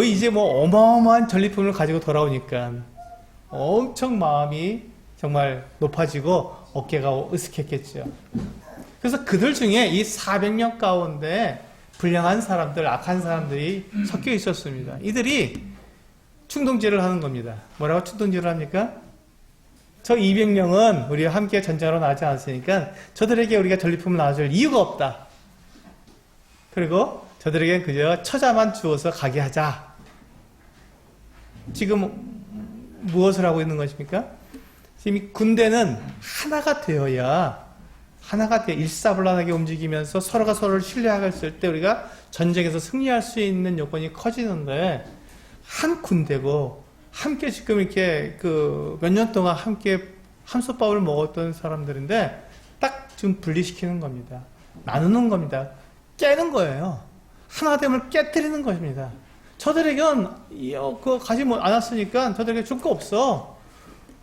이제 어마어마한 전리품을 가지고 돌아오니까 엄청 마음이 정말 높아지고 어깨가 으쓱했겠죠. 그래서 그들 중에 이 400명 가운데 불량한 사람들, 악한 사람들이 섞여 있었습니다. 이들이 충동질을 하는 겁니다. 뭐라고 충동질을 합니까? 저 200명은 우리와 함께 전쟁하러 나가지 않았으니까 저들에게 우리가 전리품을 나눠줄 이유가 없다. 그리고 저들에게 그저 처자만 주어서 가게 하자. 지금 무엇을 하고 있는 것입니까? 지금 이 군대는 하나가 되어야 일사불란하게 움직이면서 서로가 서로를 신뢰했을 때 우리가 전쟁에서 승리할 수 있는 요건이 커지는데 한 군대고 함께 지금 이렇게 몇 년 동안 함께 함솥밥을 먹었던 사람들인데 딱 지금 분리시키는 겁니다. 나누는 겁니다. 깨는 거예요. 하나됨을 깨뜨리는 것입니다. 저들에겐 가지 않았으니까 저들에게 줄 거 없어.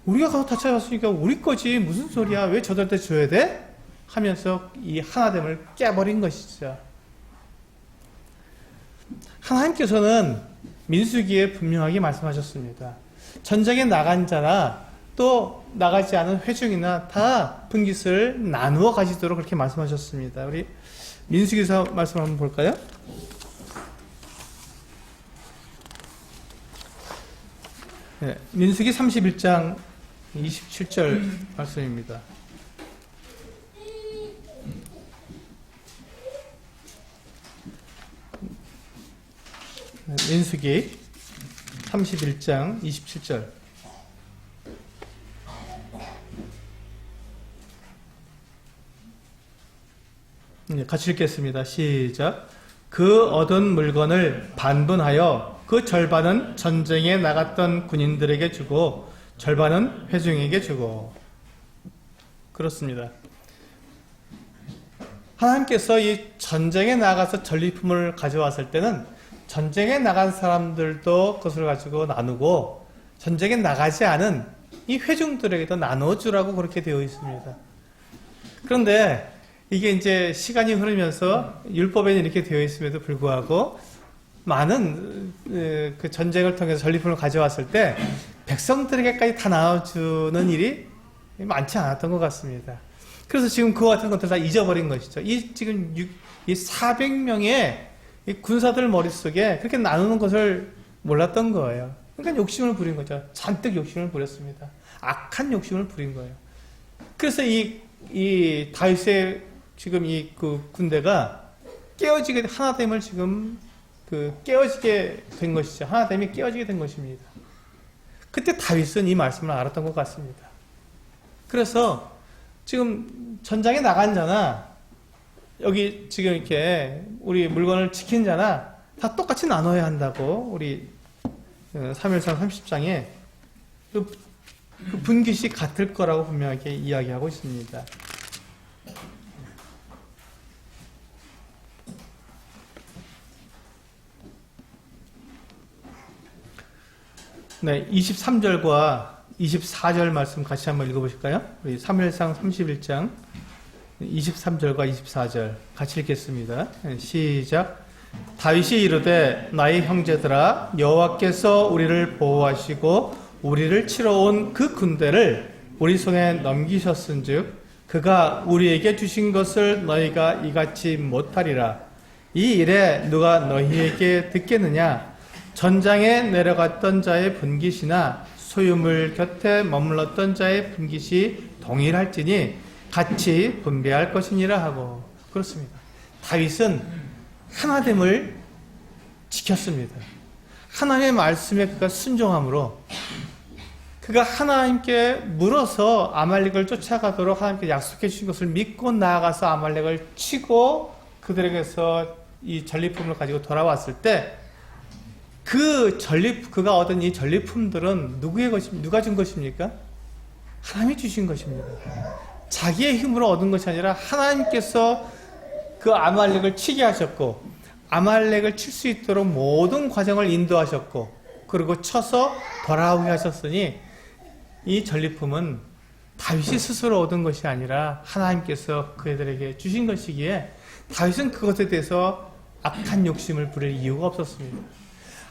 우리가 가서 다 찾아왔으니까 우리 거지. 무슨 소리야. 왜 저들한테 줘야 돼? 하면서 이 하나됨을 깨버린 것이죠. 하나님께서는 민수기에 분명하게 말씀하셨습니다. 전쟁에 나간 자나 또 나가지 않은 회중이나 다 분깃을 나누어 가지도록 그렇게 말씀하셨습니다. 우리 민수기에서 말씀 한번 볼까요? 네, 민수기 31장 27절 말씀입니다. 민수기 31장 27절 같이 읽겠습니다. 시작. 그 얻은 물건을 반분하여 그 절반은 전쟁에 나갔던 군인들에게 주고 절반은 회중에게 주고. 그렇습니다. 하나님께서 이 전쟁에 나가서 전리품을 가져왔을 때는 전쟁에 나간 사람들도 그것을 가지고 나누고 전쟁에 나가지 않은 이 회중들에게도 나눠주라고 그렇게 되어 있습니다. 그런데 이게 이제 시간이 흐르면서 율법에는 이렇게 되어 있음에도 불구하고 많은 그 전쟁을 통해서 전리품을 가져왔을 때 백성들에게까지 다 나눠주는 일이 많지 않았던 것 같습니다. 그래서 지금 그와 같은 것들 다 잊어버린 것이죠. 지금 이 400명의 이 군사들 머릿속에 그렇게 나누는 것을 몰랐던 거예요. 그러니까 욕심을 부린 거죠. 잔뜩 욕심을 부렸습니다. 악한 욕심을 부린 거예요. 그래서 이 다윗의 지금 이 그 군대가 깨어지게, 하나됨을 지금 깨어지게 된 것이죠. 하나됨이 깨어지게 된 것입니다. 그때 다윗은 이 말씀을 알았던 것 같습니다. 그래서 지금 전장에 나간 자나 여기 지금 이렇게 우리 물건을 지킨 자나 다 똑같이 나눠야 한다고 우리 사무엘상 30장에 그 분깃이 같을 거라고 분명하게 이야기하고 있습니다. 네, 23절과 24절 말씀 같이 한번 읽어보실까요? 우리 사무엘상 31장 23절과 24절 같이 읽겠습니다. 시작. 다윗이 이르되 나의 형제들아 여호와께서 우리를 보호하시고 우리를 치러 온 그 군대를 우리 손에 넘기셨은즉 그가 우리에게 주신 것을 너희가 이같이 못하리라. 이 일에 누가 너희에게 듣겠느냐? 전장에 내려갔던 자의 분깃이나 소유물 곁에 머물렀던 자의 분깃이 동일할지니 같이 분배할 것이니라 하고. 그렇습니다. 다윗은 하나됨을 지켰습니다. 하나님의 말씀에 그가 순종함으로 그가 하나님께 물어서 아말렉을 쫓아가도록 하나님께 약속해 주신 것을 믿고 나아가서 아말렉을 치고 그들에게서 이 전리품을 가지고 돌아왔을 때 그가 얻은 이 전리품들은 누구의 것입니까? 누가 준 것입니까? 하나님이 주신 것입니다. 자기의 힘으로 얻은 것이 아니라 하나님께서 그 아말렉을 치게 하셨고 아말렉을 칠 수 있도록 모든 과정을 인도하셨고 그리고 쳐서 돌아오게 하셨으니 이 전리품은 다윗이 스스로 얻은 것이 아니라 하나님께서 그들에게 주신 것이기에 다윗은 그것에 대해서 악한 욕심을 부릴 이유가 없었습니다.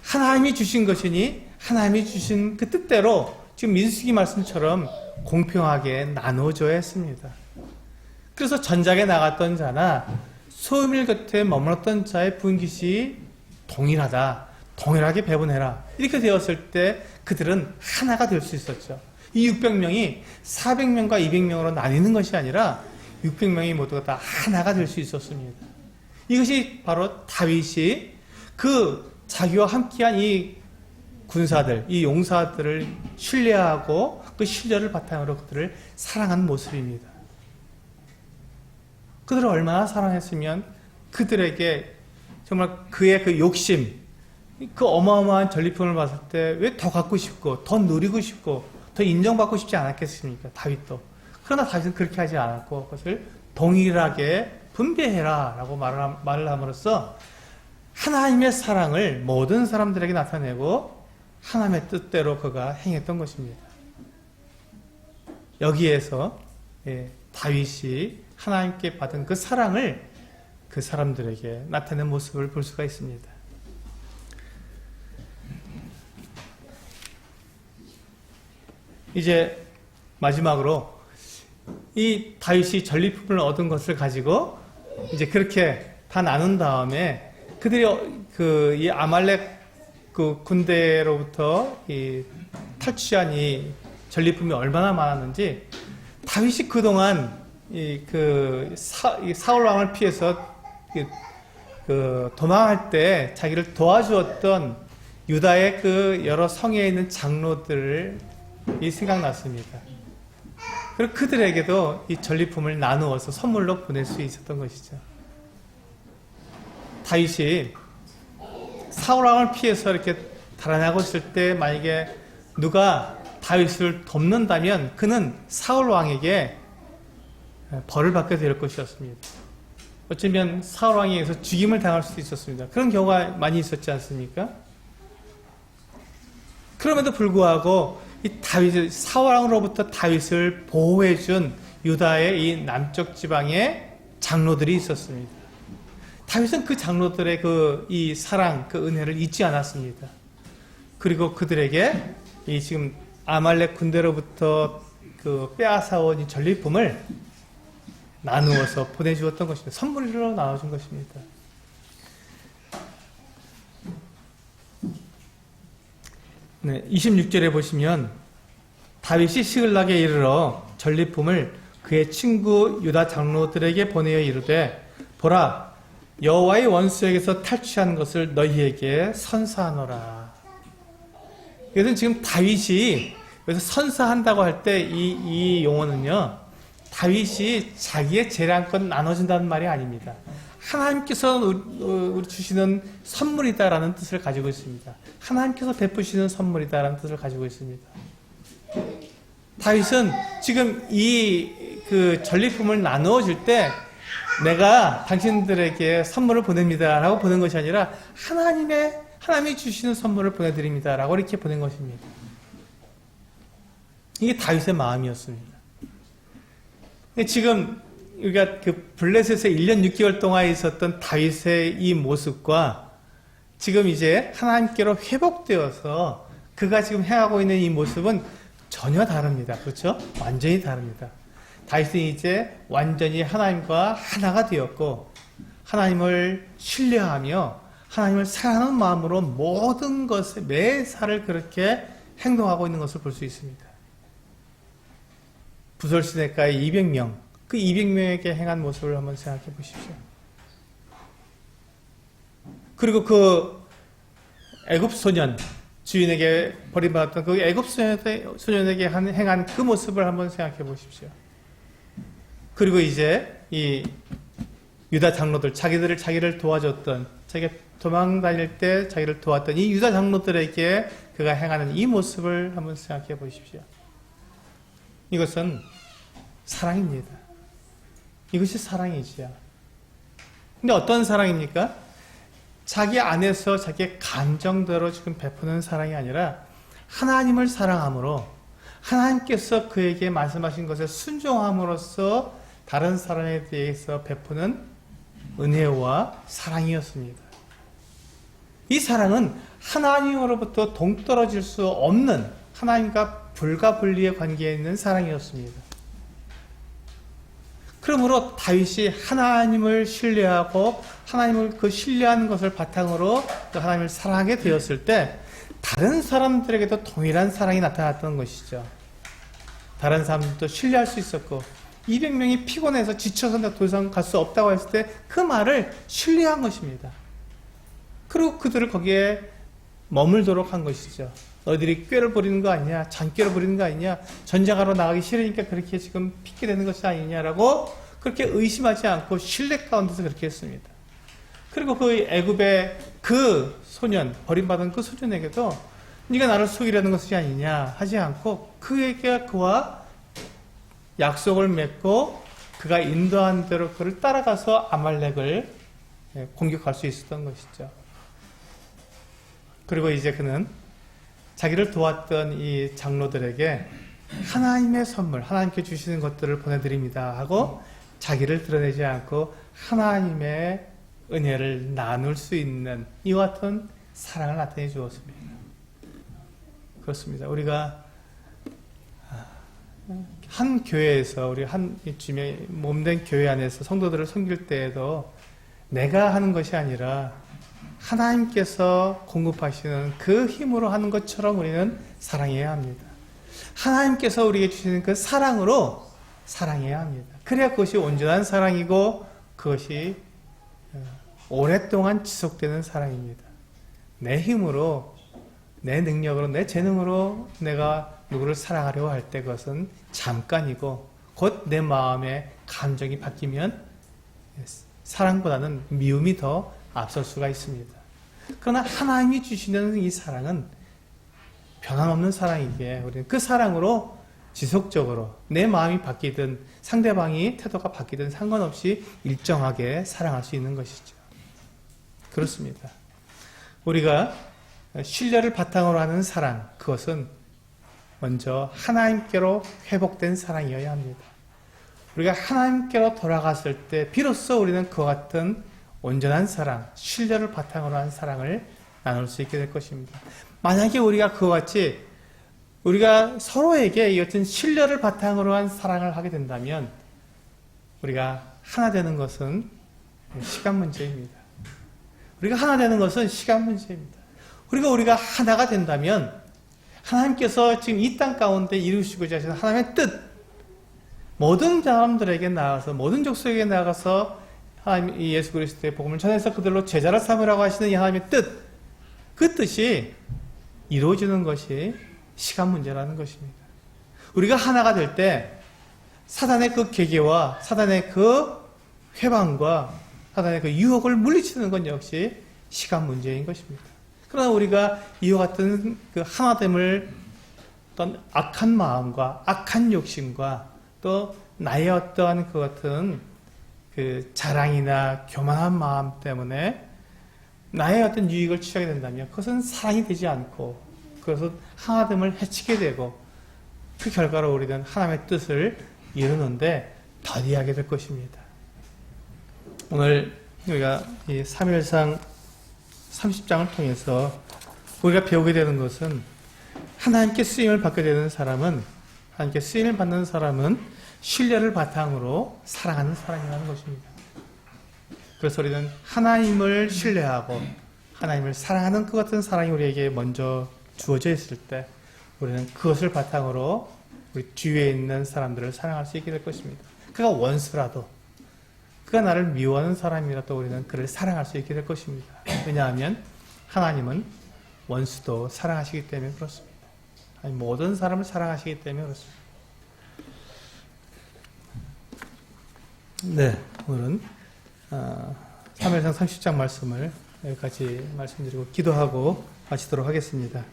하나님이 주신 것이니 하나님이 주신 그 뜻대로 지금 민수기 말씀처럼 공평하게 나눠줘야 했습니다. 그래서 전장에 나갔던 자나 소유물 곁에 머물렀던 자의 분깃이 동일하다. 동일하게 배분해라. 이렇게 되었을 때 그들은 하나가 될 수 있었죠. 이 600명이 400명과 200명으로 나뉘는 것이 아니라 600명이 모두가 다 하나가 될 수 있었습니다. 이것이 바로 다윗이 자기와 함께한 이 군사들, 이 용사들을 신뢰하고 그 신뢰를 바탕으로 그들을 사랑한 모습입니다. 그들을 얼마나 사랑했으면 그들에게 정말 그의 그 욕심, 그 어마어마한 전리품을 봤을 때 왜 더 갖고 싶고 더 누리고 싶고 더 인정받고 싶지 않았겠습니까? 다윗도. 그러나 다윗은 그렇게 하지 않았고 그것을 동일하게 분배해라 라고 말을 함으로써 하나님의 사랑을 모든 사람들에게 나타내고 하나님의 뜻대로 그가 행했던 것입니다. 여기에서 다윗이 하나님께 받은 그 사랑을 그 사람들에게 나타낸 모습을 볼 수가 있습니다. 이제 마지막으로 이 다윗이 전리품을 얻은 것을 가지고 이제 그렇게 다 나눈 다음에 그들이 이 아말렉 그 군대로부터 이 탈취한 이 전리품이 얼마나 많았는지 다윗이 그동안 사울 왕을 피해서 도망할 때 자기를 도와주었던 유다의 그 여러 성에 있는 장로들이 생각났습니다. 그리고 그들에게도 이 전리품을 나누어서 선물로 보낼 수 있었던 것이죠. 다윗이 사울 왕을 피해서 이렇게 달아나고 있을 때 만약에 누가 다윗을 돕는다면 그는 사울 왕에게 벌을 받게 될 것이었습니다. 어쩌면 사울 왕에 의해서 죽임을 당할 수도 있었습니다. 그런 경우가 많이 있었지 않습니까? 그럼에도 불구하고 이 다윗을 사울 왕으로부터 다윗을 보호해준 유다의 이 남쪽 지방의 장로들이 있었습니다. 다윗은 그 장로들의 이 사랑, 그 은혜를 잊지 않았습니다. 그리고 그들에게 이 지금 아말렉 군대로부터 그 빼앗아온 이 전리품을 나누어서 보내주었던 것입니다. 선물로 나눠준 것입니다. 네, 26절에 보시면 다윗이 시글락에 이르러 전리품을 그의 친구 유다 장로들에게 보내어 이르되 보라 여호와의 원수에게서 탈취한 것을 너희에게 선사하노라. 이것은 지금 다윗이 여기서 선사한다고 할 때 이 용어는요, 다윗이 자기의 재량껏 나눠준다는 말이 아닙니다. 하나님께서 우리 주시는 선물이다라는 뜻을 가지고 있습니다. 하나님께서 베푸시는 선물이다라는 뜻을 가지고 있습니다. 다윗은 지금 그 전리품을 나누어 줄 때 내가 당신들에게 선물을 보냅니다 라고 보낸 것이 아니라 하나님이 주시는 선물을 보내드립니다 라고 이렇게 보낸 것입니다. 이게 다윗의 마음이었습니다. 지금 우리가 그 블레셋에 1년 6개월 동안 있었던 다윗의 이 모습과 지금 이제 하나님께로 회복되어서 그가 지금 행하고 있는 이 모습은 전혀 다릅니다. 그렇죠? 완전히 다릅니다. 다윗은 이제 완전히 하나님과 하나가 되었고 하나님을 신뢰하며 하나님을 사랑하는 마음으로 모든 것에 매사를 그렇게 행동하고 있는 것을 볼 수 있습니다. 부설시내가의 200명, 그 200명에게 행한 모습을 한번 생각해 보십시오. 그리고 그 애굽 소년, 주인에게 버림받았던 그 애굽 소년에게 행한 그 모습을 한번 생각해 보십시오. 그리고 이제 이 유다 장로들, 자기를 도와줬던, 자기가 도망 다닐 때 자기를 도왔던 이 유다 장로들에게 그가 행하는 이 모습을 한번 생각해 보십시오. 이것은 사랑입니다. 이것이 사랑이지요. 근데 어떤 사랑입니까? 자기 안에서 자기의 감정대로 지금 베푸는 사랑이 아니라 하나님을 사랑함으로 하나님께서 그에게 말씀하신 것에 순종함으로써 다른 사람에 대해서 베푸는 은혜와 사랑이었습니다. 이 사랑은 하나님으로부터 동떨어질 수 없는 하나님과 불가분리의 관계에 있는 사랑이었습니다. 그러므로 다윗이 하나님을 신뢰하고 하나님을 그 신뢰하는 것을 바탕으로 그 하나님을 사랑하게 되었을 때 다른 사람들에게도 동일한 사랑이 나타났던 것이죠. 다른 사람들도 신뢰할 수 있었고 200명이 피곤해서 지쳐서 더 이상 갈 수 없다고 했을 때 그 말을 신뢰한 것입니다. 그리고 그들을 거기에 머물도록 한 것이죠. 너희들이 꾀를 부리는 거 아니냐, 잔꾀를 부리는 거 아니냐, 전쟁하러 나가기 싫으니까 그렇게 지금 핑계 대는 것이 아니냐라고 그렇게 의심하지 않고 신뢰 가운데서 그렇게 했습니다. 그리고 그 애굽의 그 소년, 버림받은 그 소년에게도 네가 나를 속이려는 것이 아니냐 하지 않고 그에게 그와 약속을 맺고 그가 인도한 대로 그를 따라가서 아말렉을 공격할 수 있었던 것이죠. 그리고 이제 그는 자기를 도왔던 이 장로들에게 하나님의 선물, 하나님께 주시는 것들을 보내드립니다 하고 자기를 드러내지 않고 하나님의 은혜를 나눌 수 있는 이와 같은 사랑을 나타내 주었습니다. 그렇습니다. 우리가 한 교회에서 우리 한 이쯤에 몸된 교회 안에서 성도들을 섬길 때에도 내가 하는 것이 아니라 하나님께서 공급하시는 그 힘으로 하는 것처럼 우리는 사랑해야 합니다. 하나님께서 우리에게 주시는 그 사랑으로 사랑해야 합니다. 그래야 그것이 온전한 사랑이고 그것이 오랫동안 지속되는 사랑입니다. 내 힘으로, 내 능력으로, 내 재능으로 내가 누구를 사랑하려고 할 때 그것은 잠깐이고 곧 내 마음의 감정이 바뀌면 사랑보다는 미움이 더 앞설 수가 있습니다. 그러나 하나님이 주시는 이 사랑은 변함없는 사랑이기에 우리는 그 사랑으로 지속적으로 내 마음이 바뀌든 상대방이 태도가 바뀌든 상관없이 일정하게 사랑할 수 있는 것이죠. 그렇습니다. 우리가 신뢰를 바탕으로 하는 사랑, 그것은 먼저 하나님께로 회복된 사랑이어야 합니다. 우리가 하나님께로 돌아갔을 때 비로소 우리는 그와 같은 온전한 사랑, 신뢰를 바탕으로 한 사랑을 나눌 수 있게 될 것입니다. 만약에 우리가 그와 같이 우리가 서로에게 이 같은 신뢰를 바탕으로 한 사랑을 하게 된다면 우리가 하나 되는 것은 시간 문제입니다. 우리가 하나 되는 것은 시간 문제입니다. 우리가 하나가 된다면 하나님께서 지금 이 땅 가운데 이루시고자 하시는 하나님의 뜻, 모든 사람들에게 나아가서 모든 족속에게 나아가서 하나님 이 예수 그리스도의 복음을 전해서 그들로 제자를 삼으라고 하시는 이 하나님의 뜻, 그 뜻이 이루어지는 것이 시간 문제라는 것입니다. 우리가 하나가 될 때 사단의 그 계계와 사단의 그 회방과 사단의 그 유혹을 물리치는 건 역시 시간 문제인 것입니다. 그러나 우리가 이와 같은 그 하나됨을 어떤 악한 마음과 악한 욕심과 또 나의 어떠한 그 같은 그 자랑이나 교만한 마음 때문에 나의 어떤 유익을 취하게 된다면 그것은 사랑이 되지 않고 그것은 하나됨을 해치게 되고 그 결과로 우리는 하나님의 뜻을 이루는데 더디하게 될 것입니다. 오늘 우리가 이 사무엘상 30장을 통해서 우리가 배우게 되는 것은 하나님께 쓰임을 받게 되는 사람은 하나님께 쓰임을 받는 사람은 신뢰를 바탕으로 사랑하는 사람이라는 것입니다. 그래서 우리는 하나님을 신뢰하고 하나님을 사랑하는 그 같은 사랑이 우리에게 먼저 주어져 있을 때 우리는 그것을 바탕으로 우리 주위에 있는 사람들을 사랑할 수 있게 될 것입니다. 그가 원수라도 그가 나를 미워하는 사람이라도 우리는 그를 사랑할 수 있게 될 것입니다. 왜냐하면 하나님은 원수도 사랑하시기 때문에 그렇습니다. 아니, 모든 사람을 사랑하시기 때문에 그렇습니다. 네, 오늘은 사무엘상 30장 말씀을 여기까지 말씀드리고 기도하고 마치도록 하겠습니다.